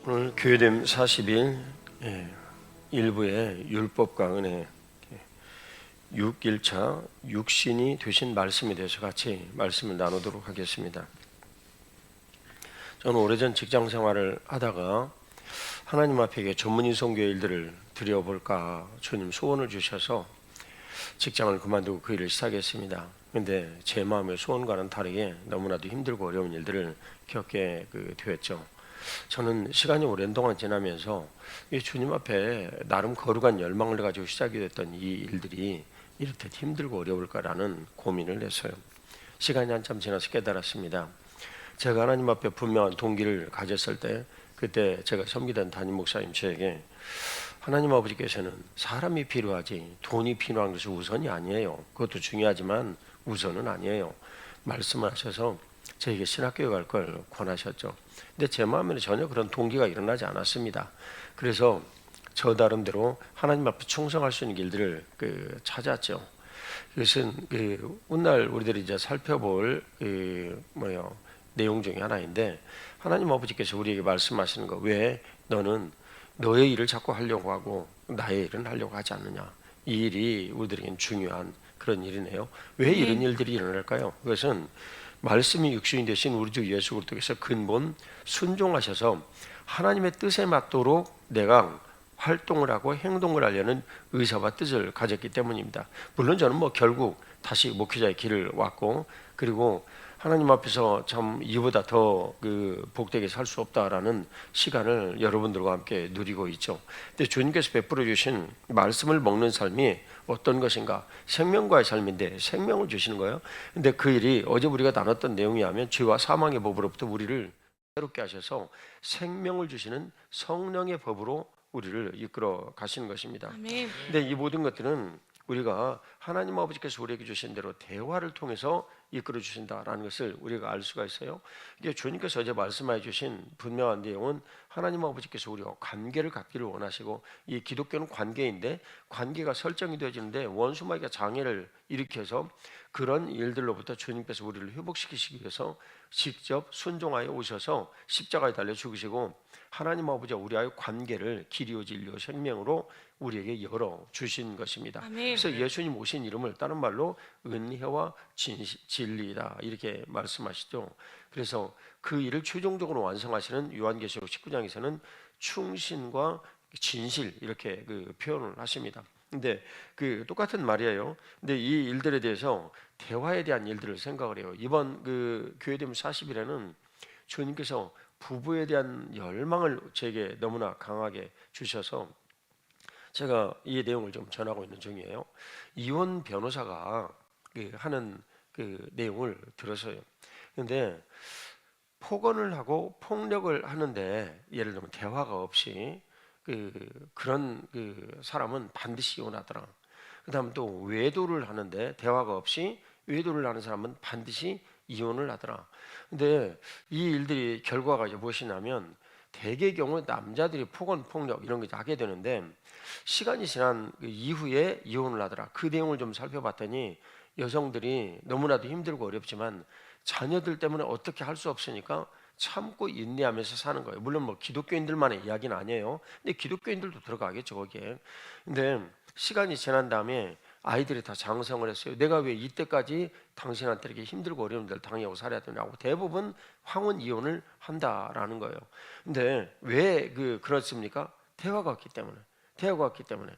오늘 교회됨 40일 일부의 율법과 은혜 6일차 육신이 되신 말씀에 대해서 같이 말씀을 나누도록 하겠습니다. 저는 오래전 직장 생활을 하다가 하나님 앞에 전문인 선교의 일들을 드려볼까 주님 소원을 주셔서 직장을 그만두고 그 일을 시작했습니다. 그런데 제 마음의 소원과는 다르게 너무나도 힘들고 어려운 일들을 겪게 되었죠. 저는 시간이 오랜 동안 지나면서 이 주님 앞에 나름 거룩한 열망을 가지고 시작이 됐던 이 일들이 이렇게 힘들고 어려울까라는 고민을 했어요. 시간이 한참 지나서 깨달았습니다. 제가 하나님 앞에 분명한 동기를 가졌을 때, 그때 제가 섬기던 담임 목사님 저에게 하나님 아버지께서는 사람이 필요하지 돈이 필요한 것이 우선이 아니에요. 그것도 중요하지만 우선은 아니에요. 말씀하셔서 저에게 신학교에 갈 걸 권하셨죠. 근데 제 마음에는 전혀 그런 동기가 일어나지 않았습니다. 그래서 저 나름대로 하나님 앞에 충성할 수 있는 길들을 찾았죠. 그것은 오늘 우리들이 이제 살펴볼 내용 중에 하나인데, 하나님 아버지께서 우리에게 말씀하시는 거, 왜 너는 너의 일을 자꾸 하려고 하고 나의 일은 하려고 하지 않느냐. 이 일이 우리들에겐 중요한 그런 일이네요. 왜 이런 일들이 일어날까요? 그것은 말씀이 육신이 되신 우리 주 예수 그리스도께서 근본 순종하셔서 하나님의 뜻에 맞도록 내가 활동을 하고 행동을 하려는 의사와 뜻을 가졌기 때문입니다. 물론 저는 결국 다시 목회자의 길을 왔고, 그리고 하나님 앞에서 참 이보다 더 복되게 살 수 없다라는 시간을 여러분들과 함께 누리고 있죠. 근데 주님께서 베풀어 주신 말씀을 먹는 삶이 어떤 것인가? 생명과의 삶인데 생명을 주시는 거예요. 근데 그 일이 어제 우리가 나눴던 내용이 하면 죄와 사망의 법으로부터 우리를 새롭게 하셔서 생명을 주시는 성령의 법으로 우리를 이끌어 가시는 것입니다. 아멘. 근데 이 모든 것들은 우리가 하나님 아버지께서 우리에게 주신 대로 대화를 통해서 이끌어 주신다라는 것을 우리가 알 수가 있어요. 이게 주님께서 어제 말씀해 주신 분명한 내용은 하나님 아버지께서 우리와 관계를 갖기를 원하시고, 이 기독교는 관계인데 관계가 설정이 되어지는데 원수마귀가 장애를 일으켜서 그런 일들로부터 주님께서 우리를 회복시키시기 위해서 직접 순종하여 오셔서 십자가에 달려 죽으시고 하나님 아버지와 우리와의 관계를 길이요 진리요 생명으로 우리에게 열어 주신 것입니다. 아멘. 그래서 예수님 오신 이름을 다른 말로 은혜와 진리이다 이렇게 말씀하시죠. 그래서 그 일을 최종적으로 완성하시는 요한계시록 19장에서는 충신과 진실 이렇게 표현을 하십니다. 근데 똑같은 말이에요. 근데 이 일들에 대해서 대화에 대한 일들을 생각을 해요. 이번 교회됨 40일에는 주님께서 부부에 대한 열망을 제게 너무나 강하게 주셔서 제가 이 내용을 좀 전하고 있는 중이에요. 이혼 변호사가 하는 내용을 들어서요. 그런데 폭언을 하고 폭력을 하는데 예를 들면 대화가 없이 그런 사람은 반드시 이혼하더라. 그다음 또 외도를 하는데 대화가 없이 외도를 하는 사람은 반드시 이혼을 하더라. 근데 이 일들이 결과가 이제 무엇이냐면 대개 경우 남자들이 폭언, 폭력 이런 거 하게 되는데 시간이 지난 이후에 이혼을 하더라. 그 내용을 좀 살펴봤더니 여성들이 너무나도 힘들고 어렵지만 자녀들 때문에 어떻게 할 수 없으니까 참고 인내하면서 사는 거예요. 물론 기독교인들만의 이야기는 아니에요. 근데 기독교인들도 들어가겠죠 거기에. 근데 시간이 지난 다음에 아이들이 다 장성을 했어요. 내가 왜 이때까지 당신한테 이렇게 힘들고 어려운 데를 당하고 살아야 되냐고 대부분 황혼 이혼을 한다라는 거예요. 근데 왜 그렇습니까? 대화가 없기 때문에. 대화가 없기 때문에.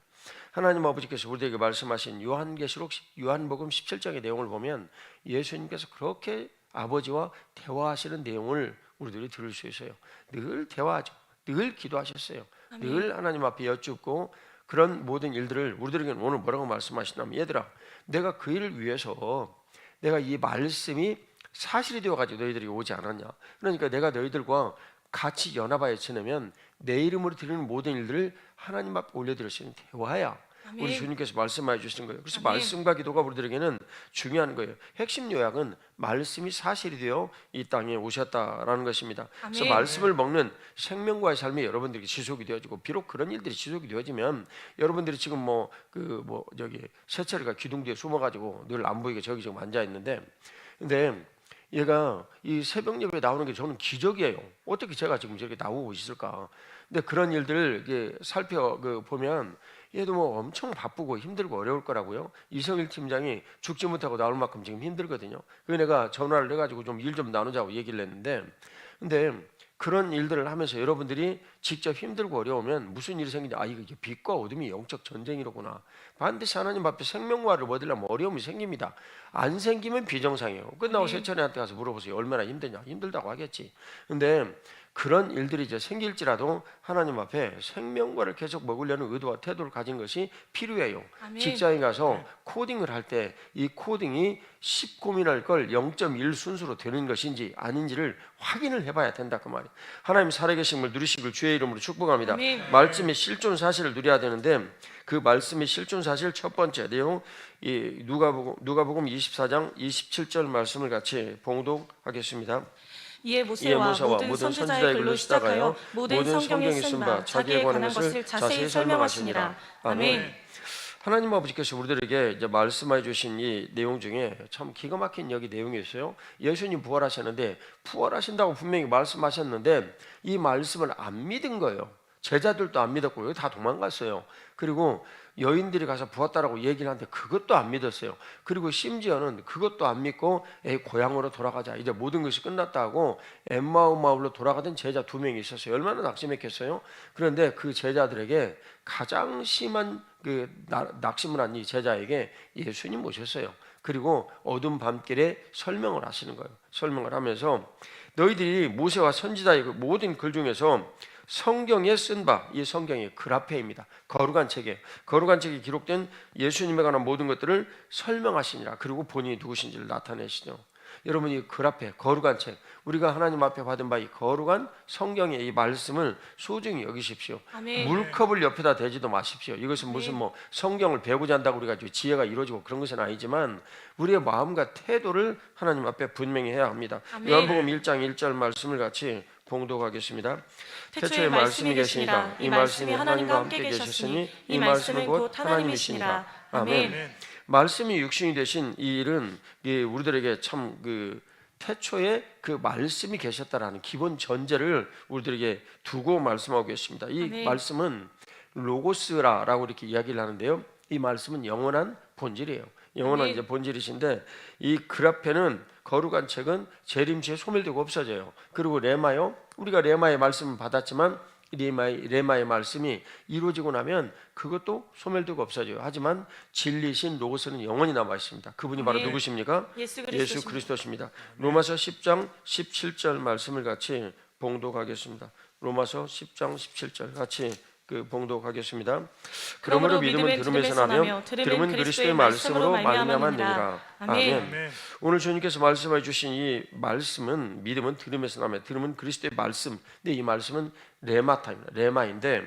하나님 아버지께서 우리에게 말씀하신 요한복음 17장의 내용을 보면 예수님께서 그렇게 아버지와 대화하시는 내용을 우리들이 들을 수 있어요. 늘 대화하죠. 늘 기도하셨어요. 아멘. 늘 하나님 앞에 여쭙고 그런 모든 일들을 우리들에게는 오늘 뭐라고 말씀하시냐면, 얘들아 내가 그 일을 위해서 내가 이 말씀이 사실이 되어가지고 너희들이 오지 않았냐. 그러니까 내가 너희들과 같이 연합하여 지내면 내 이름으로 드리는 모든 일들을 하나님 앞에 올려드릴 수 있는 대화야. 아멘. 우리 주님께서 말씀해 주시는 거예요. 그래서 아멘. 말씀과 기도가 우리들에게는 중요한 거예요. 핵심 요약은 말씀이 사실이 되어 이 땅에 오셨다라는 것입니다. 그래서 아멘. 말씀을 먹는 생명과의 삶이 여러분들에게 지속이 되어지고, 비록 그런 일들이 지속이 되어지면 여러분들이 지금 저기 세차리가 기둥 뒤에 숨어가지고 늘 안 보이게 저기 지금 앉아 있는데, 근데 얘가 이 새벽 예배에 나오는 게 저는 기적이에요. 어떻게 제가 지금 저렇게 나오고 있을까? 근데 그런 일들을 보면 얘도 뭐 엄청 바쁘고 힘들고 어려울 거라고요. 이성일 팀장이 죽지 못하고 나올 만큼 지금 힘들거든요. 그래서 내가 전화를 해가지고 좀 일 좀 나누자고 얘기를 했는데, 근데 그런 일들을 하면서 여러분들이 직접 힘들고 어려우면 무슨 일이 생기냐, 이게 빛과 어둠이 영적 전쟁이로구나. 반드시 하나님 앞에 생명과를 얻으려면 어려움이 생깁니다. 안 생기면 비정상이에요. 끝나고 세찬이한테 가서 물어보세요. 얼마나 힘드냐? 힘들다고 하겠지. 근데 그런 일들이 이제 생길지라도 하나님 앞에 생명과를 계속 먹으려는 의도와 태도를 가진 것이 필요해요. 아멘. 직장에 가서 코딩을 할 때 이 코딩이 10고민할 걸 0.1 순수로 되는 것인지 아닌지를 확인을 해봐야 된다 그 말이에요. 하나님 살아계심을 누리시길 주의 이름으로 축복합니다. 아멘. 말씀의 실존 사실을 누려야 되는데, 그 말씀의 실존 사실 첫 번째 내용, 이 누가복음 24장 27절 말씀을 같이 봉독하겠습니다. 이에 모세와 모든 선지자의 글로 시작하여 모든 성경에 쓴 바 자기에 관한 것을 자세히 설명하시니라. 아멘. 하나님 아버지께서 우리들에게 이제 말씀해 주신 이 내용 중에 참 기가 막힌 여기 내용이 있어요. 예수님 부활하셨는데, 부활하신다고 분명히 말씀하셨는데 이 말씀을 안 믿은 거예요. 제자들도 안 믿었고 다 도망갔어요. 그리고 여인들이 가서 부었다라고 얘기를 하는데 그것도 안 믿었어요. 그리고 심지어는 그것도 안 믿고 고향으로 돌아가자, 이제 모든 것이 끝났다 하고 엠마오 마을로 돌아가던 제자 2명이 있었어요. 얼마나 낙심했겠어요. 그런데 그 제자들에게 가장 심한 그 낙심을 한 이 제자에게 예수님 오셨어요. 그리고 어두운 밤길에 설명을 하시는 거예요. 설명을 하면서 너희들이 모세와 선지자의 그 모든 글 중에서 성경에 쓴 바, 이 성경이 그라페입니다. 거룩한 책에 기록된 예수님에 관한 모든 것들을 설명하시니라. 그리고 본인이 누구신지를 나타내시죠. 여러분, 이 그라페, 거룩한 책, 우리가 하나님 앞에 받은 바 이 거룩한 성경의 이 말씀을 소중히 여기십시오. 아멘. 물컵을 옆에다 대지도 마십시오. 이것은 무슨 뭐 성경을 배우자 한다고 우리가 지혜가 이루어지고 그런 것은 아니지만 우리의 마음과 태도를 하나님 앞에 분명히 해야 합니다. 아멘. 요한복음 1장 1절 말씀을 같이 봉독하겠습니다. 태초에 말씀이 계시니라. 이 말씀이 하나님과 함께 계셨으니 이 말씀은 곧 하나님이시니라. 아멘. 말씀이 육신이 되신 이 일은 우리들에게 참 태초에 그 말씀이 계셨다라는 기본 전제를 우리들에게 두고 말씀하고 계십니다. 이 아멘. 말씀은 로고스라라고 이렇게 이야기를 하는데요. 이 말씀은 영원한 본질이에요. 영원한 이제 본질이신데, 이 그라페는 거룩한 책은 재림시에 소멸되고 없어져요. 그리고 레마요, 우리가 레마의 말씀을 받았지만 레마의 말씀이 이루어지고 나면 그것도 소멸되고 없어져요. 하지만 진리신 로고스는 영원히 남아 있습니다. 그분이 바로 누구십니까? 예수 그리스도십니다. 로마서 10장 17절 말씀을 같이 봉독하겠습니다. 로마서 10장 17절 같이 봉독하겠습니다. 그러므로 믿음은 들음에서 나며 들음은 그리스도의 말씀으로 말미암았느니라. 아멘. 오늘 주님께서 말씀해 주신 이 말씀은, 믿음은 들음에서 나며 들음은 그리스도의 말씀. 근데 이 말씀은 레마인데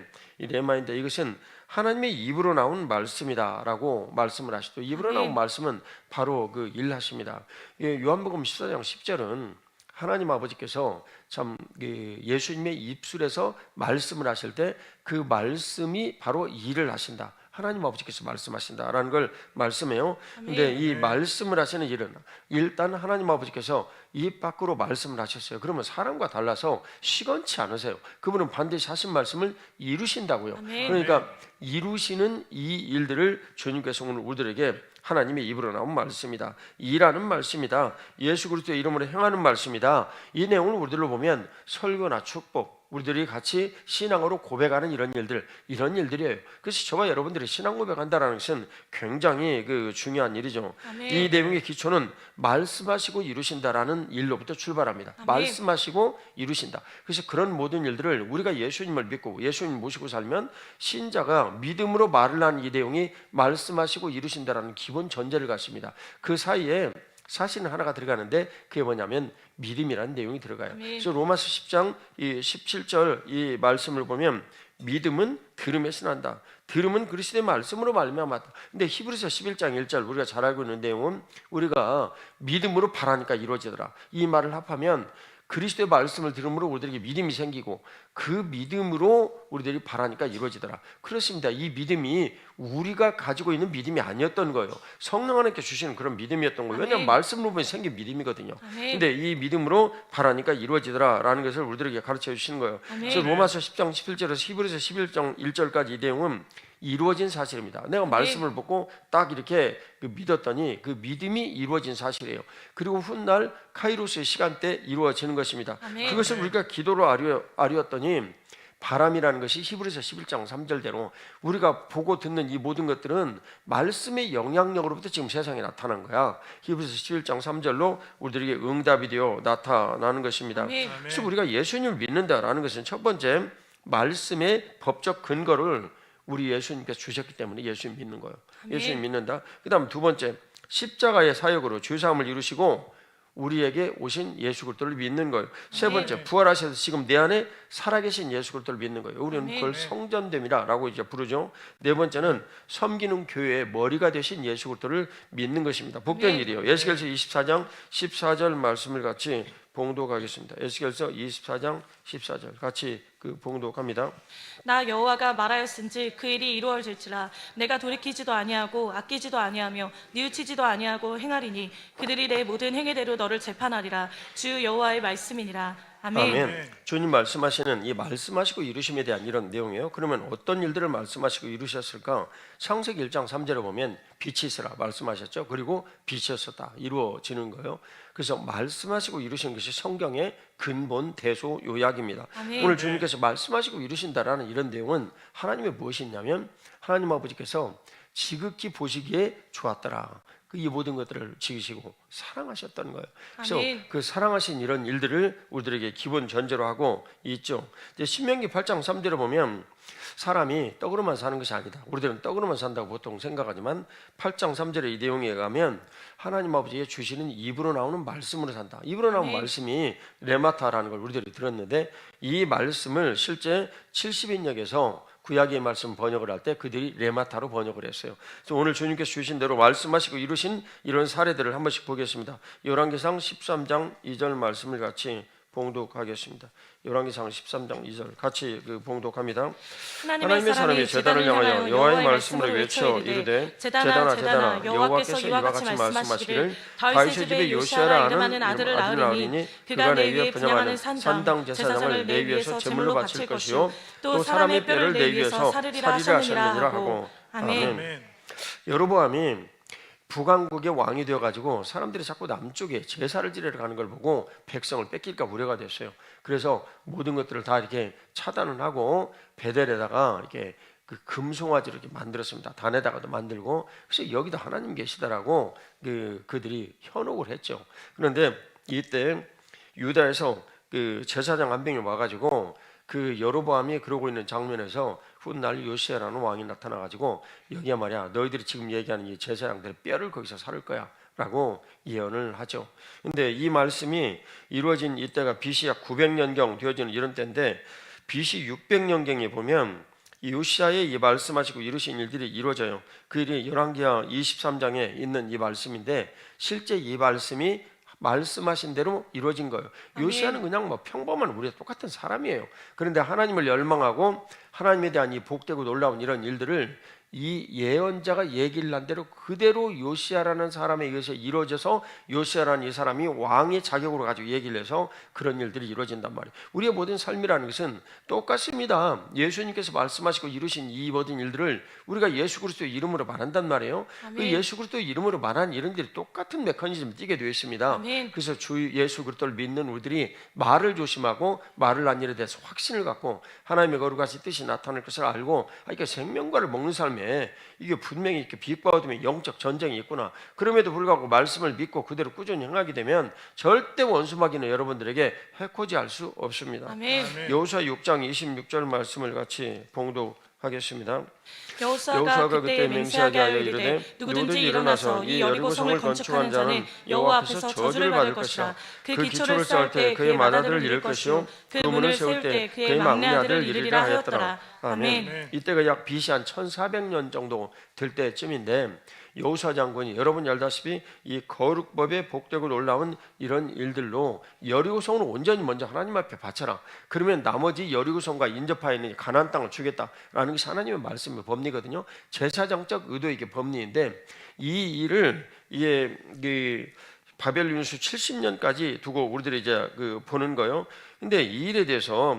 이것은 하나님의 입으로 나온 말씀이다라고 말씀을 하시죠. 입으로 나온 말씀은 바로 그 일하십니다. 요한복음 14장 10절은 하나님 아버지께서 참 예수님의 입술에서 말씀을 하실 때 그 말씀이 바로 일을 하신다. 하나님 아버지께서 말씀하신다라는 걸 말씀해요. 근데 이 말씀을 하시는 일은 일단 하나님 아버지께서 입 밖으로 말씀을 하셨어요. 그러면 사람과 달라서 시건치 않으세요. 그분은 반드시 하신 말씀을 이루신다고요. 그러니까 이루시는 이 일들을 주님께서 오늘 우리들에게 하나님의 입으로 나온 말씀이다, 일하는 말씀이다, 예수 그리스도의 이름으로 행하는 말씀이다. 이 내용을 우리들로 보면 설교나 축복, 우리들이 같이 신앙으로 고백하는 이런 일들이에요. 그래서 저와 여러분들이 신앙 고백한다는 것은 굉장히 중요한 일이죠. 아멘. 이 내용의 기초는 말씀하시고 이루신다라는 일로부터 출발합니다. 아멘. 말씀하시고 이루신다. 그래서 그런 모든 일들을 우리가 예수님을 믿고 예수님 모시고 살면 신자가 믿음으로 말을 하는 이 내용이 말씀하시고 이루신다라는 기본 전제를 갖습니다. 그 사이에 사실은 하나가 들어가는데 그게 뭐냐면 믿음이라는 내용이 들어가요. 그래서 로마서 10장 17절 이 말씀을 보면 믿음은 들음에서 난다. 들음은 그리스도의 말씀으로 말미암았다. 근데 히브리서 11장 1절 우리가 잘 알고 있는 내용은 우리가 믿음으로 바라니까 이루어지더라. 이 말을 합하면 그리스도의 말씀을 들음으로 우리들에게 믿음이 생기고 그 믿음으로 우리들이 바라니까 이루어지더라. 그렇습니다. 이 믿음이 우리가 가지고 있는 믿음이 아니었던 거예요. 성령 하나님께 주시는 그런 믿음이었던 거예요. 왜냐하면 말씀으로 보면 생긴 믿음이거든요. 근데 이 믿음으로 바라니까 이루어지더라 라는 것을 우리들에게 가르쳐 주시는 거예요. 그래서 로마서 10장 17절에서 히브리서 11장 1절까지 이 내용은 이루어진 사실입니다. 내가 말씀을 보고 딱 이렇게 믿었더니 그 믿음이 이루어진 사실이에요. 그리고 훗날 카이로스의 시간대 이루어지는 것입니다. 그것을 우리가 기도로 아뢰었더니 바람이라는 것이 히브리서 11장 3절대로 우리가 보고 듣는 이 모든 것들은 말씀의 영향력으로부터 지금 세상에 나타난 거야. 히브리서 11장 3절로 우리들에게 응답이 되어 나타나는 것입니다. 그래서 우리가 예수님을 믿는다라는 것은 첫 번째 말씀의 법적 근거를 우리 예수님께서 주셨기 때문에 예수님 믿는 거예요. 예수님 믿는다. 그 다음 두 번째 십자가의 사역으로 죄사함을 이루시고 우리에게 오신 예수 그리스도를 믿는 거예요. 세 번째 부활하셔서 지금 내 안에 살아계신 예수 그리스도를 믿는 거예요. 우리는 그걸 성전됨이라고 이제 부르죠. 네 번째는 섬기는 교회의 머리가 되신 예수 그리스도를 믿는 것입니다. 복된 일이에요. 에스겔서 24장 14절 말씀을 같이 봉독하겠습니다. 에스겔서 24장 14절 같이 봉독합니다. 나 여호와가 말하였은지 그 일이 이루어질지라. 내가 돌이키지도 아니하고 아끼지도 아니하며 뉘우치지도 아니하고 행하리니 그들이 내 모든 행위대로 너를 재판하리라. 주 여호와의 말씀이니라. 아멘. 주님 말씀하시는 이 말씀하시고 이루심에 대한 이런 내용이에요. 그러면 어떤 일들을 말씀하시고 이루셨을까? 창세기 1장 3절에 보면 빛이 있으라 말씀하셨죠. 그리고 빛이었었다 이루어지는 거예요. 그래서 말씀하시고 이루신 것이 성경의 근본 대소 요약입니다. 오늘 주님께서 말씀하시고 이루신다라는 이런 내용은 하나님의 무엇이 있냐면 하나님 아버지께서 지극히 보시기에 좋았더라. 이 모든 것들을 지으시고 사랑하셨다는 거예요. 그래서 그 사랑하신 이런 일들을 우리들에게 기본 전제로 하고 있죠. 이제 신명기 8장 3절에 보면 사람이 떡으로만 사는 것이 아니다. 우리들은 떡으로만 산다고 보통 생각하지만 8장 3절의 이 내용에 가면 하나님 아버지의 주시는 입으로 나오는 말씀으로 산다. 입으로 나오는 말씀이 레마타라는 걸 우리들이 들었는데 이 말씀을 실제 70인역에서 구약의 말씀 번역을 할 때 그들이 레마타로 번역을 했어요. 그래서 오늘 주님께서 주신 대로 말씀하시고 이루신 이런 사례들을 한 번씩 보겠습니다. 열왕기상 13장 2절 말씀을 같이 봉독하겠습니다. 열왕기상 13장 2절 같이 봉독합니다. 하나님의 사람이 제단을 향하여 여호와의 말씀으로 외쳐 이르되 제단아 제단아 여호와께서 이와 같이 말씀하시기를 다윗의 집에 요시아라 이름하는 아들을 낳으리니 그가 내 위에 분양하는 산당 제사장을 내 위에서 제물로 바칠 것이요 또 사람의 뼈를 내 위에서 살으리라 하셨느니라 하고. 아멘. 여로보암이 북왕국의 왕이 되어가지고 사람들이 자꾸 남쪽에 제사를 지내러 가는 걸 보고 백성을 뺏길까 우려가 됐어요. 그래서 모든 것들을 다 이렇게 차단을 하고 베델에다가 이렇게 그 금송아지를 이렇게 만들었습니다. 단에다가도 만들고 그래서 여기도 하나님 계시다라고 그들이 현혹을 했죠. 그런데 이때 유다에서 그 제사장 한 명이 와가지고 그 여로보암이 그러고 있는 장면에서 훗날 요시아라는 왕이 나타나가지고 여기야 말이야 너희들이 지금 얘기하는 이 제사장들의 뼈를 거기서 살을 거야 라고 예언을 하죠. 근데 이 말씀이 이루어진 이때가 BC 약 900년경 되어지는 이런 때인데 BC 600년경에 보면 이 요시아의 이 말씀하시고 이루신 일들이 이루어져요. 그 일이 열왕기하 23장에 있는 이 말씀인데 실제 이 말씀이 말씀하신 대로 이루어진 거예요. 요시아는 그냥 평범한 우리와 똑같은 사람이에요. 그런데 하나님을 열망하고 하나님에 대한 이 복되고 놀라운 이런 일들을 이 예언자가 얘기를 한 대로 그대로 요시아라는 사람에 의해서 이루어져서 요시아라는 이 사람이 왕의 자격으로 가지고 얘기를 해서 그런 일들이 이루어진단 말이에요. 우리의 모든 삶이라는 것은 똑같습니다. 예수님께서 말씀하시고 이루신 이 모든 일들을 우리가 예수 그리스도의 이름으로 말한단 말이에요. 그 예수 그리스도의 이름으로 말하는 이런들이 똑같은 메커니즘을 띠게 되어 있습니다. 아멘. 그래서 주 예수 그리스도를 믿는 우리들이 말을 조심하고 말을 한 일에 대해서 확신을 갖고 하나님의 거룩하신 뜻이 나타날 것을 알고 이게 생명과를 먹는 삶에 이게 분명히 이렇게 비익과 어둠의 영적 전쟁이 있구나. 그럼에도 불구하고 말씀을 믿고 그대로 꾸준히 행하게 되면 절대 원수마귀는 여러분들에게 해코지할 수 없습니다. 여호수아 6장 26절 말씀을 같이 봉독하겠습니다. 여호수아가 그때 맹세하게 하여 이르되 누구든지 일어나서 이 여리고성을 건축하는 자는 여호와 앞에서 저주를 받을 것이라. 그 기초를 쌓을 때 그의 맏아들을 잃을 것이요 그 문을 세울 때 그의 막내 아들을 잃으리라 하였더라. 아멘. 이때가 약 BC 한 1400년 정도 될 때쯤인데 여호수아 장군이 여러분이 알다시피 이 거룩법에 복되고 놀라운 이런 일들로 여리고성을 온전히 먼저 하나님 앞에 바쳐라. 그러면 나머지 여리고성과 인접하에 있는 가나안 땅을 주겠다라는 것이 하나님의 말씀의 법리거든요. 제사장적 의도의 법리인데 이 일을 이게 바벨 융수 70년까지 두고 우리들이 이제 보는 거예요. 근데 이 일에 대해서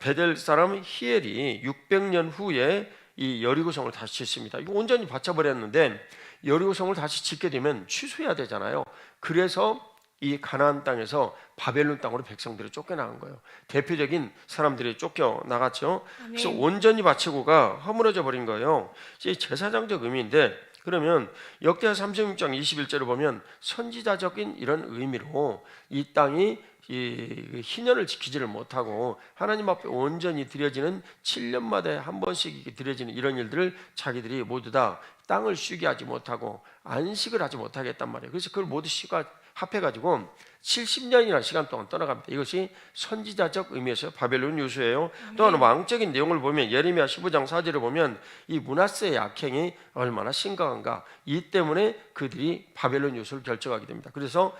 베델 사람 히엘이 600년 후에 이 여리고성을 다시 짓습니다. 이거 온전히 바쳐버렸는데 여리고성을 다시 짓게 되면 취소해야 되잖아요. 그래서 이 가나안 땅에서 바벨론 땅으로 백성들이 쫓겨나간 거예요. 대표적인 사람들이 쫓겨나갔죠. 그래서 온전히 바치고가 허물어져 버린 거예요. 이 제사장적 의미인데, 그러면 역대하 36장 21절을 보면 선지자적인 이런 의미로 이 땅이 이 희년을 지키지를 못하고 하나님 앞에 온전히 드려지는 7년마다 한 번씩 드려지는 이런 일들을 자기들이 모두 다 땅을 쉬게 하지 못하고 안식을 하지 못하게 했단 말이에요. 그래서 그걸 모두 합해가지고 70년이라는 시간 동안 떠나갑니다. 이것이 선지자적 의미에서 바벨론 요수예요. 또한 왕적인 내용을 보면 예레미야 15장 4절을 보면 이 므낫세의 악행이 얼마나 심각한가, 이 때문에 그들이 바벨론 요수를 결정하게 됩니다. 그래서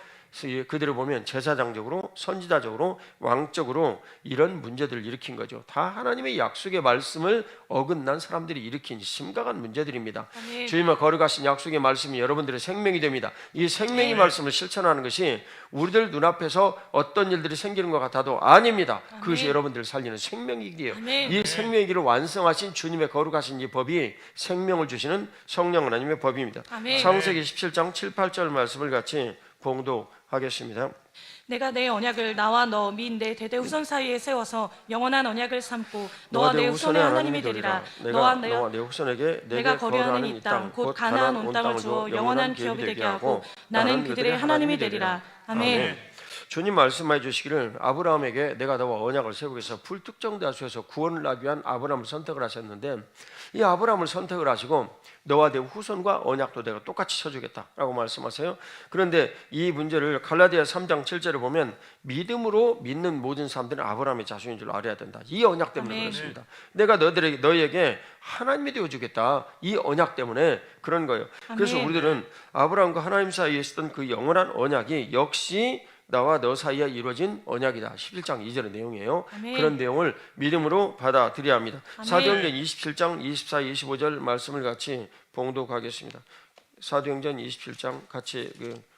그들을 보면 제사장적으로, 선지자적으로, 왕적으로 이런 문제들을 일으킨 거죠. 다 하나님의 약속의 말씀을 어긋난 사람들이 일으킨 심각한 문제들입니다. 주님의 거룩하신 약속의 말씀이 여러분들의 생명이 됩니다. 이 생명의 말씀을 실천하는 것이 우리들 눈앞에서 어떤 일들이 생기는 것 같아도 아닙니다. 그것이 여러분들을 살리는 생명의 길이에요. 이 생명의 길을 완성하신 주님의 거룩하신 이 법이 생명을 주시는 성령 하나님의 법입니다. 창세기 17장 7, 8절 말씀을 같이 봉독하겠습니다. 내가 내 언약을 나와 너 및 내 대대 후손 사이에 세워서 영원한 언약을 삼고 너와 내 후손의 하나님이 되리라. 너와 내 후손에게 내가 거류하는 이 땅 곧 가나안 온 땅을 주어 영원한 기업이 되게 하고 나는 그들의 하나님이 되리라. 아멘. 주님 말씀해 주시기를 아브라함에게 내가 너와 언약을 세우기 위해서 불특정 다수에서 구원을 하기 위한 아브라함을 선택을 하셨는데, 이 아브라함을 선택을 하시고 너와 내 후손과 언약도 내가 똑같이 쳐주겠다라고 말씀하세요. 그런데 이 문제를 갈라디아 3장 7절을 보면 믿음으로 믿는 모든 사람들은 아브라함의 자손인 줄 알아야 된다. 이 언약 때문에 그렇습니다. 내가 너희에게 하나님이 되어주겠다. 이 언약 때문에 그런 거예요. 그래서 우리들은 아브라함과 하나님 사이에 있었던 그 영원한 언약이 역시 나와 너 사이에 이루어진 언약이다. 11장 2절의 내용이에요. 그런 내용을 믿음으로 받아들여야 합니다. 사도행전 27장 24, 25절 말씀을 같이 봉독하겠습니다. 사도행전 27장 같이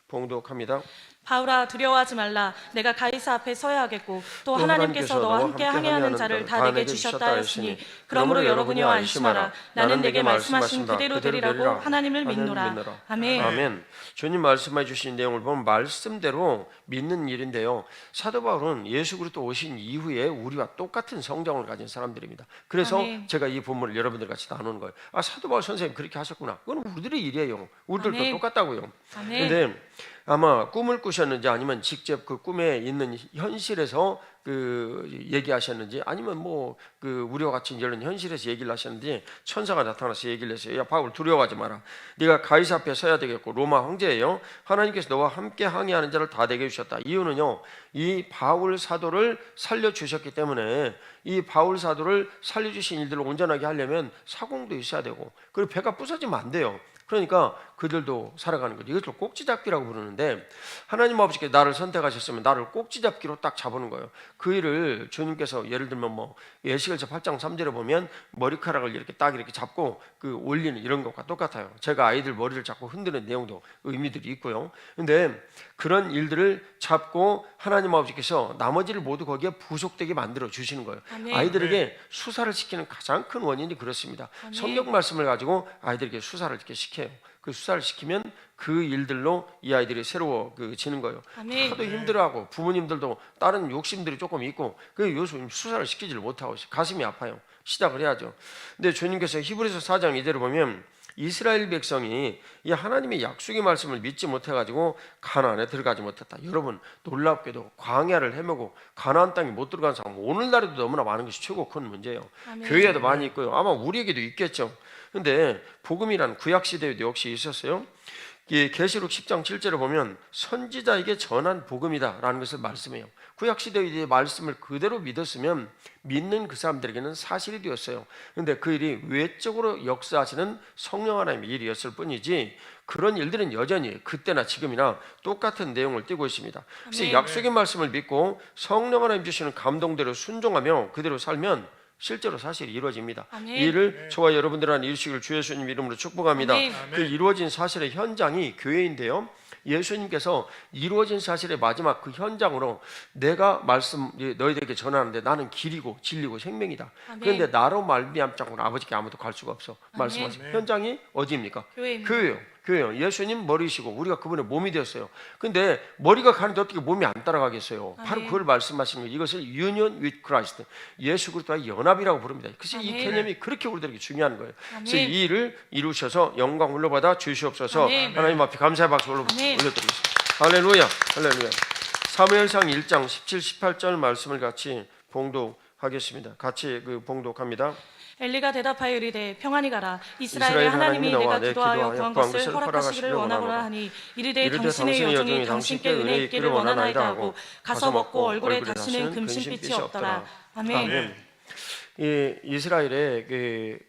봉독합니다. 바울아 두려워하지 말라. 내가 가이사 앞에 서야 하겠고 또 하나님께서 너와 함께 항해하는 자를 다 내게 주셨다 하였으니 그러므로 여러분이 안심하라. 나는 내게 말씀하신 그대로 되리라고 하나님을 믿노라. 아멘. 아멘. 주님 말씀해 주신 내용을 보면 말씀대로 믿는 일인데요. 사도 바울은 예수 그리스도 오신 이후에 우리와 똑같은 성장을 가진 사람들입니다. 그래서 제가 이 본문을 여러분들 같이 나누는 거예요. 아, 사도 바울 선생님 그렇게 하셨구나. 그건 우리들의 일이에요. 우리들도 똑같다고요. 그런데 아마 꿈을 꾸셨는지 아니면 직접 그 꿈에 있는 현실에서 얘기하셨는지 아니면 우리와 같이 이런 현실에서 얘기를 하셨는지 천사가 나타나서 얘기를 했어요. 야 바울 두려워하지 마라. 네가 가이사 앞에 서야 되겠고 로마 황제예요. 하나님께서 너와 함께 항해하는 자를 다 내게 주셨다. 이유는요, 이 바울 사도를 살려주셨기 때문에 이 바울 사도를 살려주신 일들을 온전하게 하려면 사공도 있어야 되고 그리고 배가 부서지면 안 돼요. 그러니까 그들도 살아가는 거죠. 이것을 꼭지잡기라고 부르는데 하나님 아버지께 나를 선택하셨으면 나를 꼭지잡기로 딱 잡는 거예요. 그 일을 주님께서 예를 들면 예시결서 8장 3절에 보면 머리카락을 이렇게 딱 이렇게 잡고 올리는 이런 것과 똑같아요. 제가 아이들 머리를 잡고 흔드는 내용도 의미들이 있고요. 근데 그런 일들을 잡고 하나님 아버지께서 나머지를 모두 거기에 부속되게 만들어 주시는 거예요. 아이들에게 수사를 시키는 가장 큰 원인이 그렇습니다. 성경 말씀을 가지고 아이들에게 수사를 이렇게 시켜요. 그 수사를 시키면 그 일들로 이 아이들이 새로워지는 거예요. 하도 힘들어하고 부모님들도 다른 욕심들이 조금 있고 그 요즘 수사를 시키지를 못하고 가슴이 아파요. 시작을 해야죠. 근데 주님께서 히브리서 4장 2절을 보면 이스라엘 백성이 이 하나님의 약속의 말씀을 믿지 못해가지고 가나안에 들어가지 못했다. 여러분 놀랍게도 광야를 헤매고 가나안 땅에 못 들어간 사람 오늘날에도 너무나 많은 것이 최고 큰 문제예요. 교회에도 많이 있고요. 아마 우리에게도 있겠죠. 근데 복음이란 구약 시대에도 역시 있었어요. 이 계시록 10장 7절을 보면 선지자에게 전한 복음이다라는 것을 말씀해요. 구약 시대의 말씀을 그대로 믿었으면 믿는 그 사람들에게는 사실이 되었어요. 그런데 그 일이 외적으로 역사하시는 성령 하나님의 일이었을 뿐이지 그런 일들은 여전히 그때나 지금이나 똑같은 내용을 띠고 있습니다. 그래서 약속의 말씀을 믿고 성령 하나님 주시는 감동대로 순종하며 그대로 살면 실제로 사실이 이루어집니다. 이 일을 저와 여러분들 안에 이루시길 주 예수님 이름으로 축복합니다. 그 이루어진 사실의 현장이 교회인데요, 예수님께서 이루어진 사실의 마지막 그 현장으로 내가 말씀 너희들에게 전하는데 나는 길이고 진리고 생명이다. 그런데 나로 말미암자고는 아버지께 아무도 갈 수가 없어. 말씀하신 현장이 어디입니까? 교회예요. 교회요. 예수님 머리시고 우리가 그분의 몸이 되었어요. 근데 머리가 가는데 어떻게 몸이 안 따라가겠어요? 바로 그걸 말씀하시는 거예요. 이것을 union with Christ, 예수 그리스도와의 연합이라고 부릅니다. 그래서 이 개념이 그렇게 우리들에게 중요한 거예요. 그래서 이 일을 이루셔서 영광 흘려받아 주시옵소서. 하나님 앞에 감사의 박수 올려드리겠습니다. 할렐루야, 할렐루야. 사무엘상 1장 17, 18절 말씀을 같이 봉독하겠습니다. 같이 봉독합니다. 엘리가 대답하여 이르되 평안히 가라. 이스라엘의 하나님이 내가 기도하여 구한 것을 허락하시기를 원하노라 하니 이르되 당신의 여종이 당신께 은혜 있기를 원하나이다 하고 가서 먹고 얼굴에 다시는 금신빛이 없더라. 아멘. 이 이스라엘의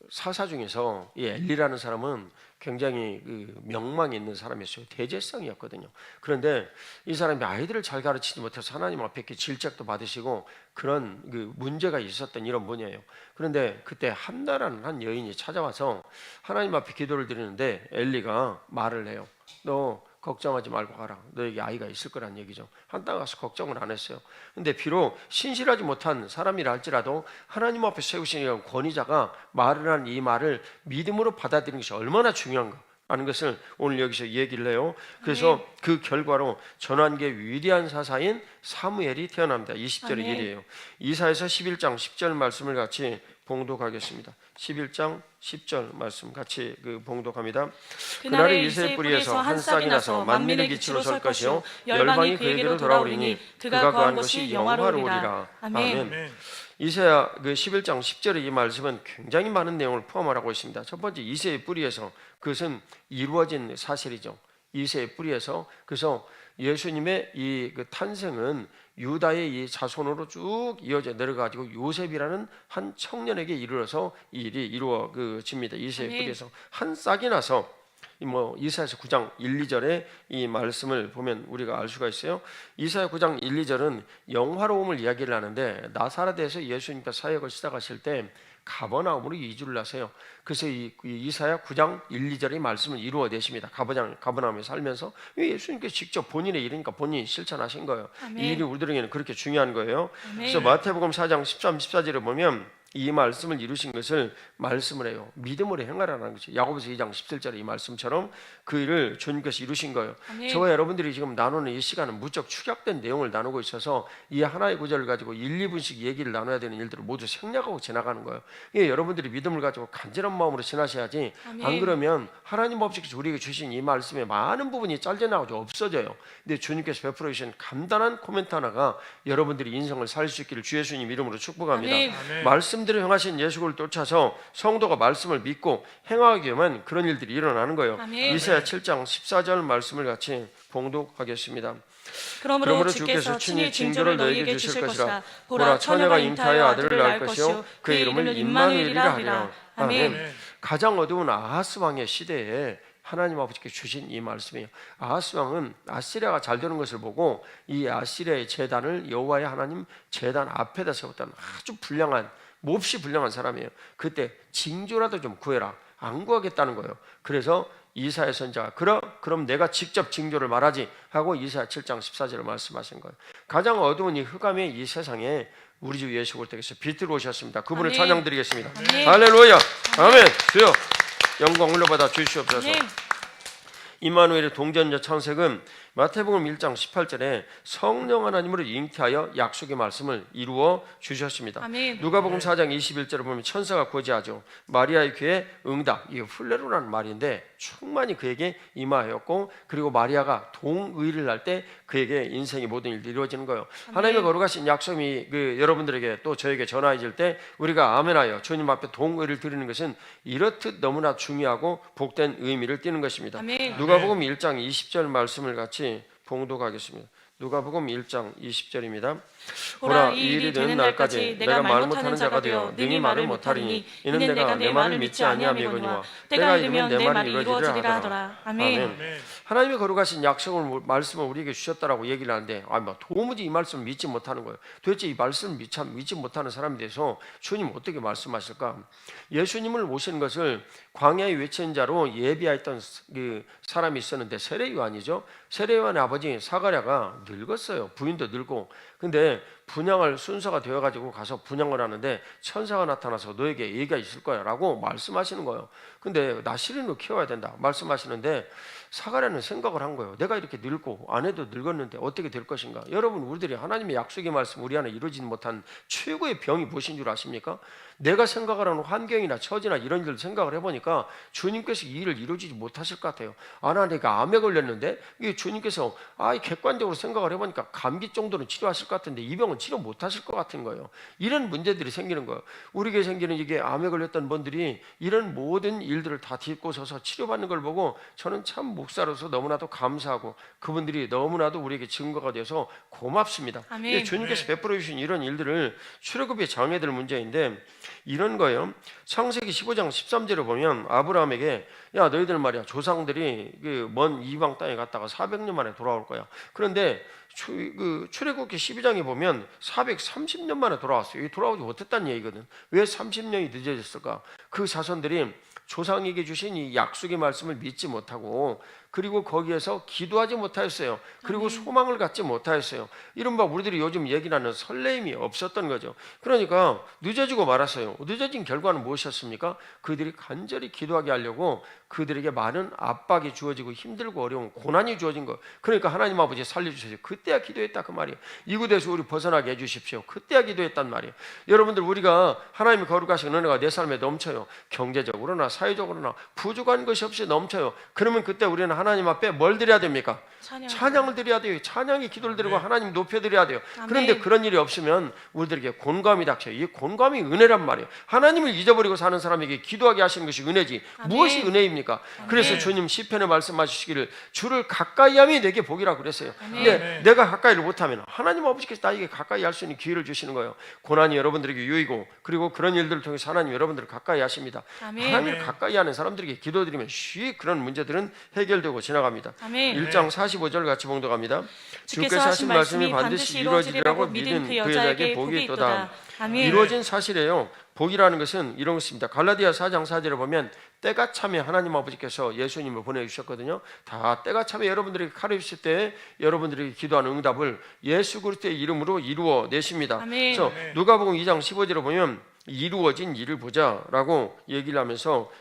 사사 중에서 이 엘리라는 사람은 굉장히 명망이 있는 사람이었어요. 대제성이었거든요. 그런데 이 사람이 아이들을 잘 가르치지 못해서 하나님 앞에 이렇게 질책도 받으시고 그런 문제가 있었던 이런 분이에요. 그런데 그때 한나라는 한 여인이 찾아와서 하나님 앞에 기도를 드리는데 엘리가 말을 해요. 너 걱정하지 말고 가라. 너에게 아이가 있을 거란 얘기죠. 한나가 가서 걱정을 안 했어요. 근데 비록 신실하지 못한 사람이라 할지라도 하나님 앞에 세우신 이런 권위자가 말을 한 이 말을 믿음으로 받아들이는 것이 얼마나 중요한가 하는 것을 오늘 여기서 얘기를 해요. 그래서 그 결과로 전환기의 위대한 사사인 사무엘이 태어납니다. 20절의 일이에요. 이사야서 11장 10절 말씀을 같이 봉독하겠습니다. 11장 10절 말씀 같이 봉독합니다. 그날에 이새의 뿌리에서 한 싹이 나서 만민의 기초로 설 것이요 열방이 그에게로 돌아오리니 그가 거한 것이 영화로우리라. 아멘. 이사야 11장 10절의 이 말씀은 굉장히 많은 내용을 포함하고 있습니다. 첫 번째, 이새의 뿌리에서, 그것은 이루어진 사실이죠. 이새의 뿌리에서. 그래서 예수님의 이 탄생은 유다의 이 자손으로 쭉 이어져 내려가지고 요셉이라는 한 청년에게 이르러서 이 일이 이루어집니다. 이새의 뿌리에서 한 싹이 나서, 이사야서 9장 1, 2절에 이 말씀을 보면 우리가 알 수가 있어요. 이사야 9장 1, 2절은 영화로움을 이야기를 하는데 나사렛에서 예수님께서 사역을 시작하실 때 가버나움으로 이주를 하세요. 그래서 이 이사야 9장 1, 2절의 말씀을 이루어내십니다. 가버나움에 살면서 예수님께서 직접 본인의 일이니까 본인이 실천하신 거예요. 이 일이 우리들에게는 그렇게 중요한 거예요. 그래서 마태복음 4장 13, 14절에 보면 이 말씀을 이루신 것을 말씀을 해요. 믿음으로 행하라는 것이 야고보서 2장 17절의 이 말씀처럼 그 일을 주님께서 이루신 거예요. 저와 여러분들이 지금 나누는 이 시간은 무척 축약된 내용을 나누고 있어서 이 하나의 구절을 가지고 1, 2분씩 얘기를 나눠야 되는 일들을 모두 생략하고 지나가는 거예요. 여러분들이 믿음을 가지고 간절한 마음으로 지나셔야지. 안 그러면 하나님 없이 우리에게 주신 이 말씀의 많은 부분이 잘려나가지고 없어져요. 근데 주님께서 베풀어 주신 간단한 코멘트 하나가 여러분들이 인생을 살 수 있기를 주 예수님 이름으로 축복합니다. 말씀대로 행하신 예수를 쫓아서 성도가 말씀을 믿고 행하게 되면 그런 일들이 일어나는 거예요. 이사야 7장 14절 말씀을 같이 봉독하겠습니다. 그러므로 주께서 친히 징조를 너희에게 주실 것이라. 보라, 처녀가 잉타하여 아들을 낳을 것이요 그의 이름을 임마누엘이라 하리라. 아멘. 가장 어두운 아하스 왕의 시대에 하나님 아버지께 주신 이 말씀이에요. 아하스 왕은 아시리아가 잘 되는 것을 보고 이 아시리아의 제단을 여호와의 하나님 제단 앞에다 세웠다는 아주 몹시 불량한 사람이에요. 그때 징조라도 좀 구해라. 안 구하겠다는 거예요. 그래서 이사야 선지자가 그럼 내가 직접 징조를 말하지 하고 이사야 7장 14절을 말씀하신 거예요. 가장 어두운 이 흑암의 이 세상에 우리 주 예수 그리스도께서 빛으로 오셨습니다. 그분을 찬양드리겠습니다. 할렐루야. 아멘. 주여 영광 올려받아 주시옵소서. 임마누엘의 동전자 창색은 마태복음 1장 18절에 성령 하나님으로 잉태하여 약속의 말씀을 이루어 주셨습니다. 아멘. 누가복음 4장 21절을 보면 천사가 고지하죠. 마리아의 귀에 응답, 이게 플레로라는 말인데 충만히 그에게 임하였고, 그리고 마리아가 동의를 할 때 그에게 인생의 모든 일이 이루어지는 거예요. 아멘. 하나님의 거룩하신 약속이 여러분들에게 또 저에게 전하여질 때 우리가 아멘하여 주님 앞에 동의를 드리는 것은 이렇듯 너무나 중요하고 복된 의미를 띠는 것입니다. 아멘. 누가복음 1장 20절 말씀을 같이 봉독하겠습니다. 누가복음 1장 20절입니다. 보라, 이 일이 되는 날까지 내가 말 못하는 자가 되어 능히 말을 못하리니 이는 내가 내 말을 믿지 아니함이거니와 때가 이르면 내 말이 이루어지리라 하더라. 아멘. 하나님이 거룩하신 약속을 말씀을 우리에게 주셨다라고 얘기를 하는데 도무지 이 말씀을 믿지 못하는 거예요. 도대체 이 말씀을 믿지 못하는 사람에 대해서 주님 어떻게 말씀하실까? 예수님을 모시는 것을 광야에 외친 자로 예비하였던 그 사람이 있었는데 세례요한이죠. 세례요한의 아버지 사가랴가 늙었어요. 부인도 늙고. 근데 분양할 순서가 되어가지고 가서 분양을 하는데 천사가 나타나서 너에게 얘기가 있을 거야 라고 말씀하시는 거예요. 근데 나시린으로 키워야 된다 말씀하시는데 사가랴는 생각을 한 거예요. 내가 이렇게 늙고 아내도 늙었는데 어떻게 될 것인가. 여러분, 우리들이 하나님의 약속의 말씀 우리 안에 이루어지지 못한 최고의 병이 무엇인 줄 아십니까? 내가 생각하는 환경이나 처지나 이런 일을 생각을 해보니까 주님께서 이 일을 이루어지지 못하실 것 같아요. 나 내가 암에 걸렸는데 이게 주님께서 객관적으로 생각을 해보니까 감기 정도는 치료하실 것 같은데 이 병은 치료 못하실 것 같은 거예요. 이런 문제들이 생기는 거예요. 우리에게 생기는 이게 암에 걸렸던 분들이 이런 모든 일들을 다 딛고 서서 치료받는 걸 보고 저는 참 목사로서 너무나도 감사하고 그분들이 너무나도 우리에게 증거가 되어서 고맙습니다. 아멘. 주님께서 베풀어 주신 이런 일들을 출애굽의 장애들 문제인데 이런 거예요. 창세기 15장 13절을 보면 아브라함에게 야 너희들 말이야 조상들이 그 먼 이방 땅에 갔다가 400년 만에 돌아올 거야. 그런데 출애굽기 12장에 보면 430년 만에 돌아왔어요. 돌아오지 못했다는 얘기거든. 왜 30년이 늦어졌을까? 그 자손들이 조상에게 주신 이 약속의 말씀을 믿지 못하고 그리고 거기에서 기도하지 못하였어요. 그리고 소망을 갖지 못하였어요. 이른바 우리들이 요즘 얘기하는 설레임이 없었던 거죠. 그러니까 늦어지고 말았어요. 늦어진 결과는 무엇이었습니까? 그들이 간절히 기도하게 하려고 그들에게 많은 압박이 주어지고 힘들고 어려운 고난이 주어진 거. 그러니까 하나님 아버지 살려주세요. 그때야 기도했다 그 말이에요. 이곳에서 우리 벗어나게 해주십시오. 그때야 기도했단 말이에요. 여러분들, 우리가 하나님의 거룩하신 은혜가 내 삶에 넘쳐요. 경제적으로나 사회적으로나 부족한 것이 없이 넘쳐요. 그러면 그때 우리는 하나님 앞에 뭘 드려야 됩니까? 찬양을 드려야 돼요. 찬양의 기도를 드리고 하나님 높여드려야 돼요. 그런데 그런 일이 없으면 우리들에게 곤감이 닥쳐요. 이 곤감이 은혜란 말이에요. 하나님을 잊어버리고 사는 사람에게 기도하게 하시는 것이 은혜지 무엇이 은혜입니까? 그래서 주님 시편에 말씀하시기를 주를 가까이 함이 내게 복이라고 그랬어요. 근데 내가 가까이를 못하면 하나님 아버지께서 나에게 가까이 할 수 있는 기회를 주시는 거예요. 고난이 여러분들에게 유이고 그리고 그런 일들을 통해서 하나님 여러분들을 가까이 하십니다. 하나님을 가까이 하는 사람들에게 기도드리면 쉬 그런 문제들은 해결되고 지나갑니다. 1장 45절 같이 봉독합니다. 주께서 하신 말씀이 반드시 이루어지리라고 믿은 그 여자에게 복이 있도다. 이루어진 사실이에요. 복이라는 것은 이런 것입니다. 갈라디아 4장 4절에 보면 때가 차면 하나님 아버지께서 예수님을 보내주셨거든요. 다 때가 차면 여러분들에게 칼을 주실 때 여러분들이 기도하는 응답을 예수 그리스도의 이름으로 이루어 내십니다. 그래서 누가복음 2장 15절에 보면 이루어진 일을 보자라고 얘기를 하면서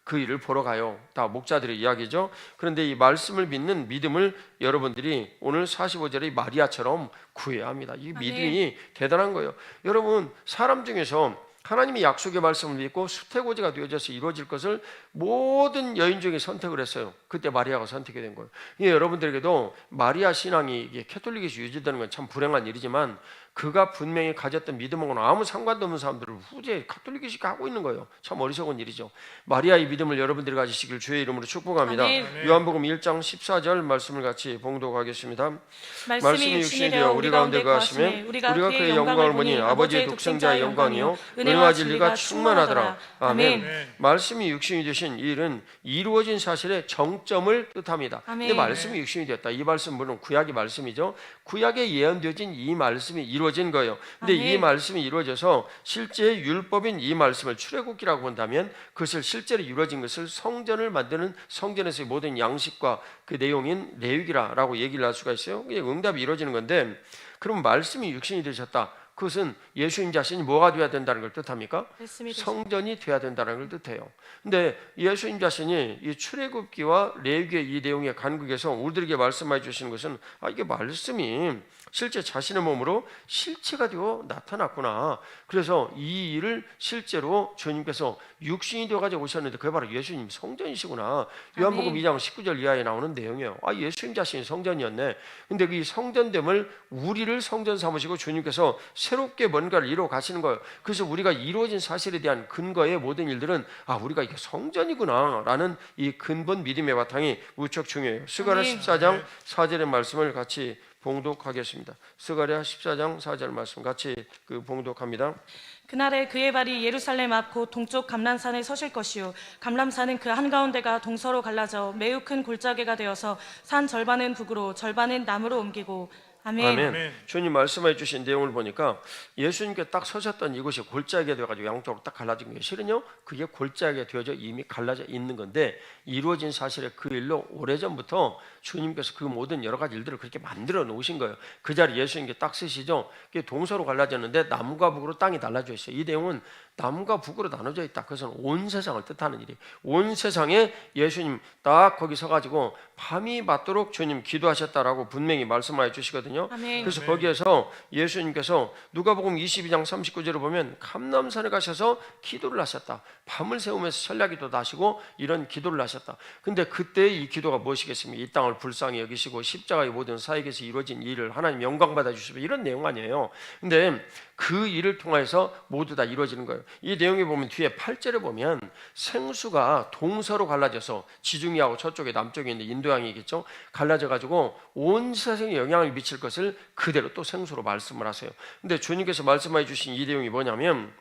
그 일을 보러 가요. 다 목자들의 이야기죠. 그런데 이 말씀을 믿는 믿음을 여러분들이 오늘 45절의 마리아처럼 구해야 합니다. 이 믿음이 대단한 거예요. 여러분, 사람 중에서 하나님의 약속의 말씀을 믿고 수태고지가 되어져서 이루어질 것을 모든 여인 중에 선택을 했어요. 그때 마리아가 선택이 된 거예요. 여러분들에게도 마리아 신앙이 캐톨릭에서 유지되는 건 참 불행한 일이지만 그가 분명히 가졌던 믿음하고는 아무 상관도 없는 사람들을 후제 가톨릭이식 하고 있는 거예요. 참 어리석은 일이죠. 마리아의 믿음을 여러분들이 가지시길 주의 이름으로 축복합니다. 요한복음 1장 14절 말씀을 같이 봉독하겠습니다. 말씀이 육신이 되어 우리 가운데 거하시매 우리가 그의 영광을 보니 아버지의 독생자의 영광이요 은혜와 진리가 충만하더라. 아멘. 말씀이 육신이 되신 이 일은 이루어진 사실의 정점을 뜻합니다. 근데 말씀이 육신이 되었다. 이 말씀 물론 구약의 말씀이죠. 구약에 예언되어진 이 말씀이 이루어진 거예요. 근데 이 말씀이 이루어져서 실제 율법인 이 말씀을 출애굽기라고 본다면 그것을 실제로 이루어진 것을 성전을 만드는 성전에서의 모든 양식과 그 내용인 레위기라고 얘기를 할 수가 있어요. 응답이 이루어지는 건데 그럼 말씀이 육신이 되셨다. 그것은 예수님 자신이 뭐가 되어야 된다는 걸 뜻합니까? 성전이 되어야 된다는 걸 뜻해요. 근데 예수님 자신이 이 출애굽기와 레위기의 이 내용의 간극에서 우리들에게 말씀해 주시는 것은 이게 말씀이 실제 자신의 몸으로 실체가 되어 나타났구나. 그래서 이 일을 실제로 주님께서 육신이 되어가지고 오셨는데 그게 바로 예수님 성전이시구나. 요한복음 2장 19절 이하에 나오는 내용이에요. 예수님 자신이 성전이었네. 근데 그 성전됨을 우리를 성전 삼으시고 주님께서 새롭게 뭔가를 이루어 가시는 거예요. 그래서 우리가 이루어진 사실에 대한 근거의 모든 일들은 우리가 이게 성전이구나 라는 이 근본 믿음의 바탕이 무척 중요해요. 스가랴 14장 4절의 말씀을 같이 봉독하겠습니다. 스가랴 14장 4절 말씀 같이 봉독합니다. 그날에 그의 발이 예루살렘 앞 곧 동쪽 감람산에 서실 것이요 감람산은 그 한가운데가 동서로 갈라져 매우 큰 골짜기가 되어서 산 절반은 북으로 절반은 남으로 옮기고 아멘. 아멘. 주님 말씀해 주신 내용을 보니까 예수님께 딱 서셨던 이곳이 골짜기가 되어가지고 양쪽으로 딱 갈라진 거예요. 실은요 그게 골짜기가 되어져 이미 갈라져 있는 건데 이루어진 사실에 그 일로 오래전부터 주님께서 그 모든 여러 가지 일들을 그렇게 만들어 놓으신 거예요. 그 자리에 예수님께 딱 쓰시죠. 그게 동서로 갈라졌는데 남과 북으로 땅이 달라져 있어요. 이 내용은 남과 북으로 나눠져 있다. 그것은 온 세상을 뜻하는 일이에요. 온 세상에 예수님 딱 거기 서가지고 밤이 맞도록 주님 기도하셨다라고 분명히 말씀하여 주시거든요. 아멘. 그래서 거기에서 예수님께서 누가복음 22장 39절을 보면 감람산에 가셔서 기도를 하셨다. 밤을 새우면서 전략기도도 하시고 이런 기도를 하셨다. 근데 그때 이 기도가 무엇이겠습니까? 이 땅을 불쌍히 여기시고 십자가의 모든 사역에서 이루어진 일을 하나님 영광 받아 주시고 이런 내용 아니에요. 근데 그 일을 통해서 모두 다 이루어지는 거예요. 이 내용에 보면 뒤에 8절에 보면 생수가 동서로 갈라져서 지중해하고 저쪽에 남쪽에 있는 인도양이겠죠. 갈라져 가지고 온 세상에 영향을 미칠 것을 그대로 또 생수로 말씀을 하세요. 근데 주님께서 말씀해 주신 이 내용이 뭐냐면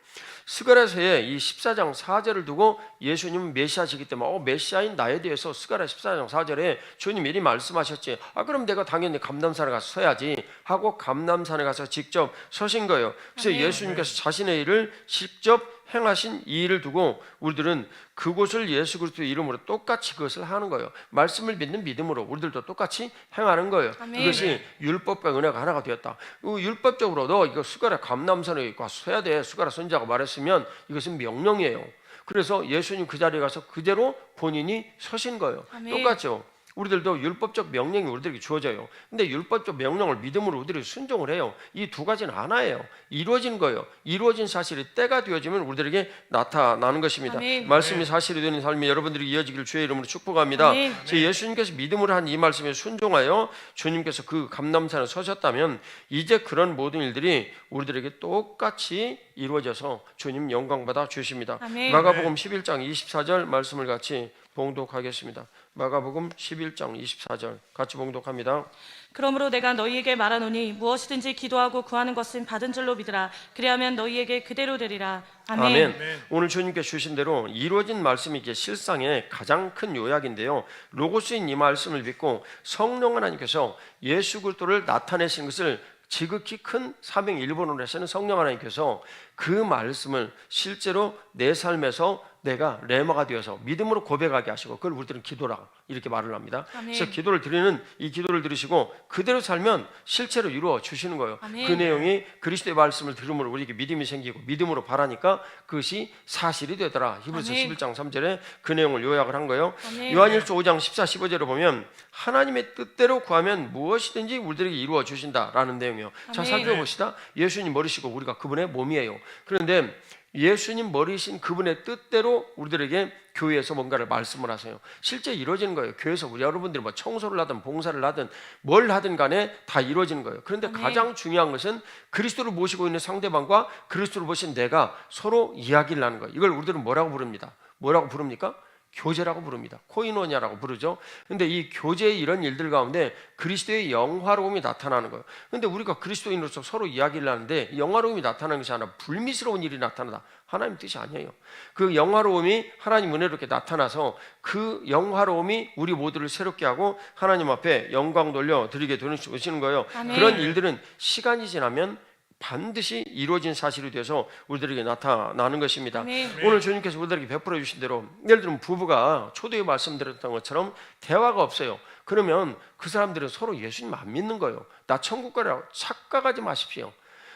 스가랴서의 이 14장 4절을 두고 예수님은 메시아시기 때문에 메시아인 나에 대해서 스가랴 14장 4절에 주님 미리 말씀하셨지. 그럼 내가 당연히 감람산에 가서 서야지 하고 감람산에 가서 직접 서신 거예요. 그래서 예수님께서 자신의 일을 직접 행하신 이 일을 두고 우리들은 그곳을 예수 그리스도의 이름으로 똑같이 그것을 하는 거예요. 말씀을 믿는 믿음으로 우리들도 똑같이 행하는 거예요. 아멘. 이것이 율법과 은혜가 하나가 되었다. 율법적으로 너 이거 수가랴 감람산에 가서 서야 돼. 수가랴 선지자가 말했으면 이것은 명령이에요. 그래서 예수님 그 자리에 가서 그대로 본인이 서신 거예요. 아멘. 똑같죠. 우리들도 율법적 명령이 우리들에게 주어져요. 근데 율법적 명령을 믿음으로 우리들이 순종을 해요. 이 두 가지는 하나예요. 이루어진 거예요. 이루어진 사실이 때가 되어지면 우리들에게 나타나는 것입니다. 아멘. 말씀이 사실이 되는 삶이 여러분들이 이어지기를 주의 이름으로 축복합니다. 아멘. 제 예수님께서 믿음으로 한 이 말씀에 순종하여 주님께서 그 감람산에 서셨다면 이제 그런 모든 일들이 우리들에게 똑같이 이루어져서 주님 영광 받아 주십니다. 아멘. 마가복음 11장 24절 말씀을 같이 봉독하겠습니다. 마가복음 11장 24절 같이 봉독합니다. 그러므로 내가 너희에게 말하노니 무엇이든지 기도하고 구하는 것은 받은 줄로 믿으라. 그리하면 너희에게 그대로 되리라. 아멘. 오늘 주님께 주신 대로 이루어진 말씀이 이게 실상의 가장 큰 요약인데요. 로고스인 이 말씀을 믿고 성령 하나님께서 예수 그리스도를 나타내신 것을 지극히 큰 사명 일본어로 해서는 성령 하나님께서 그 말씀을 실제로 내 삶에서 내가 레마가 되어서 믿음으로 고백하게 하시고 그걸 우리들은 기도라 이렇게 말을 합니다. 아멘. 그래서 기도를 드리는 이 기도를 들으시고 그대로 살면 실제로 이루어 주시는 거예요. 아멘. 그 내용이 그리스도의 말씀을 들음으로 우리에게 믿음이 생기고 믿음으로 바라니까 그것이 사실이 되더라. 히브리서 아멘. 11장 3절에 그 내용을 요약을 한 거예요. 아멘. 요한일서 5장 14, 15절을 보면 하나님의 뜻대로 구하면 무엇이든지 우리들에게 이루어 주신다라는 내용이에요. 자, 아멘. 살펴봅시다. 예수님 머리시고 우리가 그분의 몸이에요. 그런데 예수님 머리신 그분의 뜻대로 우리들에게 교회에서 뭔가를 말씀을 하세요. 실제 이루어지는 거예요. 교회에서 우리 여러분들이 뭐 청소를 하든 봉사를 하든 뭘 하든 간에 다 이루어지는 거예요. 그런데 아멘. 가장 중요한 것은 그리스도를 모시고 있는 상대방과 그리스도를 모신 내가 서로 이야기를 하는 거예요. 이걸 우리들은 뭐라고 부릅니다? 뭐라고 부릅니까? 교제라고 부릅니다. 코이노니아라고 부르죠. 근데 이 교제의 이런 일들 가운데 그리스도의 영화로움이 나타나는 거예요. 근데 우리가 그리스도인으로서 서로 이야기를 하는데 영화로움이 나타나는 것이 아니라 불미스러운 일이 나타나다. 하나님 뜻이 아니에요. 그 영화로움이 하나님 은혜로 이렇게 나타나서 그 영화로움이 우리 모두를 새롭게 하고 하나님 앞에 영광 돌려 드리게 되시는 거예요. 아멘. 그런 일들은 시간이 지나면 반드시 이루어진 사실이 돼서 우리들에게 나타나는 것입니다. 아멘. 오늘 주님께서 우리들에게 베풀어 주신 대로 예를 들면 부부가 초대에 말씀드렸던 것처럼 대화가 없어요. 그러면 그 사람들은 서로 예수님 안 믿는 거예요. 나 천국 가라고 착각하지 마십시오.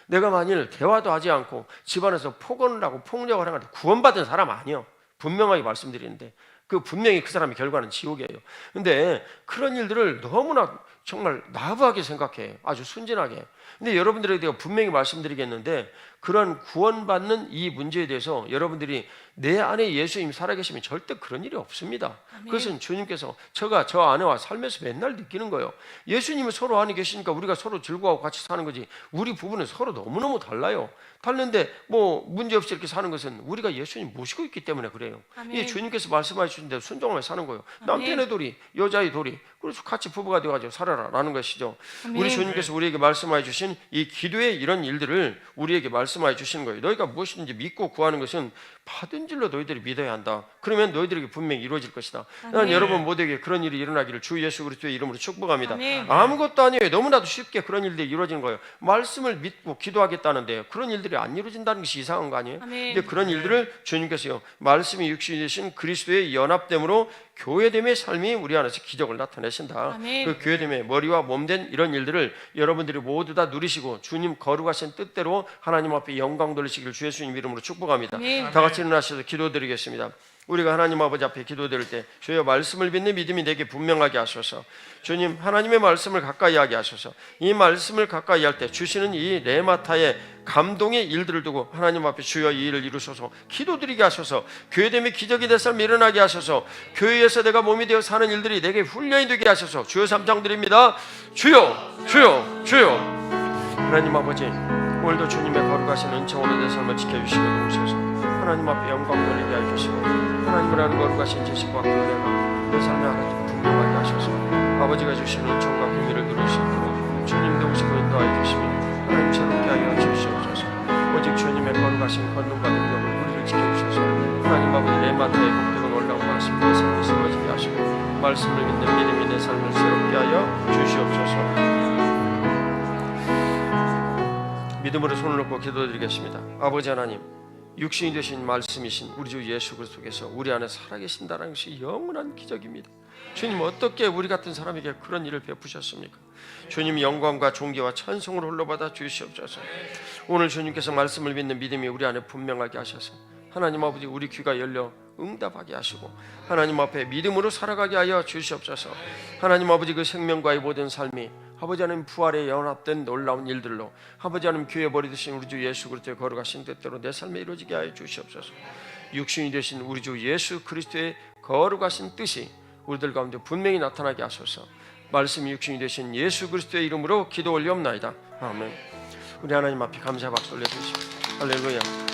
내가 만일 대화도 하지 않고 집안에서 폭언을 하고 폭력을 하는데 구원받은 사람 아니에요. 분명하게 말씀드리는데 분명히 그 사람의 결과는 지옥이에요. 근데 그런 일들을 너무나 정말 나부하게 생각해. 아주 순진하게. 근데 여러분들에게 제가 분명히 말씀드리겠는데 그런 구원받는 이 문제에 대해서 여러분들이 내 안에 예수님이 살아계시면 절대 그런 일이 없습니다. 아멘. 그것은 주님께서 제가 저 안에와 살면서 맨날 느끼는 거예요. 예수님은 서로 안에 계시니까 우리가 서로 즐거워하고 같이 사는 거지 우리 부부는 서로 너무너무 달라요. 다른데 뭐 문제없이 이렇게 사는 것은 우리가 예수님 모시고 있기 때문에 그래요. 아멘. 이게 주님께서 말씀해 주신 대로 순종하며 사는 거예요. 아멘. 남편의 도리, 여자의 도리, 그래서 같이 부부가 되어가지고 살아라라는 것이죠. 아멘. 우리 주님께서 우리에게 말씀해 주신 이 기도의 이런 일들을 우리에게 말씀해 주시는 거예요. 너희가 무엇이든지 믿고 구하는 것은 받은 줄로 너희들이 믿어야 한다. 그러면 너희들에게 분명히 이루어질 것이다. 난 여러분 모두에게 그런 일이 일어나기를 주 예수 그리스도의 이름으로 축복합니다. 아멘. 아무것도 아니에요. 너무나도 쉽게 그런 일들이 이루어지는 거예요. 말씀을 믿고 기도하겠다는데 그런 일들이 안 이루어진다는 것이 이상한 거 아니에요? 아멘. 근데 그런 일들을 주님께서요, 말씀이 육신이 되신 그리스도의 연합됨으로 교회됨의 삶이 우리 안에서 기적을 나타내신다. 아멘. 그 교회됨의 머리와 몸된 이런 일들을 여러분들이 모두 다 누리시고 주님 거룩하신 뜻대로 하나님 앞에 영광 돌리시기를 주 예수님 이름으로 축복합니다. 아멘. 다 같이 일어나셔서 기도드리겠습니다. 우리가 하나님 아버지 앞에 기도드릴 때 주여 말씀을 믿는 믿음이 내게 분명하게 하소서. 주님 하나님의 말씀을 가까이 하게 하소서. 이 말씀을 가까이 할 때 주시는 이 레마타의 감동의 일들을 두고 하나님 앞에 주여 이 일을 이루소서. 기도드리게 하소서. 교회됨의 기적이 될 삶 일어나게 하소서. 교회에서 내가 몸이 되어 사는 일들이 내게 훈련이 되게 하소서. 주여 삼창드립니다. 주여 주여 주여. 하나님 아버지 오늘도 주님의 거룩하신 은총으로 내 삶을 지켜주시고 도우소서. 하나님 앞에 영광 돌리게 해주시고 하나님을 아는 거룩하신 지식과 교회가 내 삶에 하나님 분명하게 하셔서 아버지가 주시는 은총과 긍휼을 누릴 수 있도록 주님도 오시고 인도하여 주시며 하나님 새롭게 하여 주시옵소서. 오직 주님의 거룩하신 권능과 능력을 우리를 지켜주셔서 하나님 아버지 레마타의 복되고 놀라운 말씀 내 삶을 세워지게 하시고 말씀을 믿는 믿음이 내 삶을 새롭게 하여 주시옵소서. 믿음으로 손을 놓고 기도드리겠습니다. 아버지 하나님, 육신이 되신 말씀이신 우리 주 예수 그리스도께서 우리 안에 살아계신다는 것이 영원한 기적입니다. 주님 어떻게 우리 같은 사람에게 그런 일을 베푸셨습니까? 주님 영광과 존귀와 찬송을 홀로 받아 주시옵소서. 오늘 주님께서 말씀을 믿는 믿음이 우리 안에 분명하게 하셔서 하나님 아버지 우리 귀가 열려 응답하게 하시고 하나님 앞에 믿음으로 살아가게 하여 주시옵소서. 하나님 아버지 그 생명과의 모든 삶이 아버지 하나님 부활에 연합된 놀라운 일들로 아버지 하나님 교회 버리듯이 우리 주 예수 그리스도의 거룩하신 뜻대로 내 삶에 이루어지게 하여 주시옵소서. 육신이 되신 우리 주 예수 그리스도의 거룩하신 뜻이 우리들 가운데 분명히 나타나게 하소서. 말씀이 육신이 되신 예수 그리스도의 이름으로 기도 올리옵나이다. 아멘. 우리 하나님 앞에 감사 박수 올려주시고 할렐루야.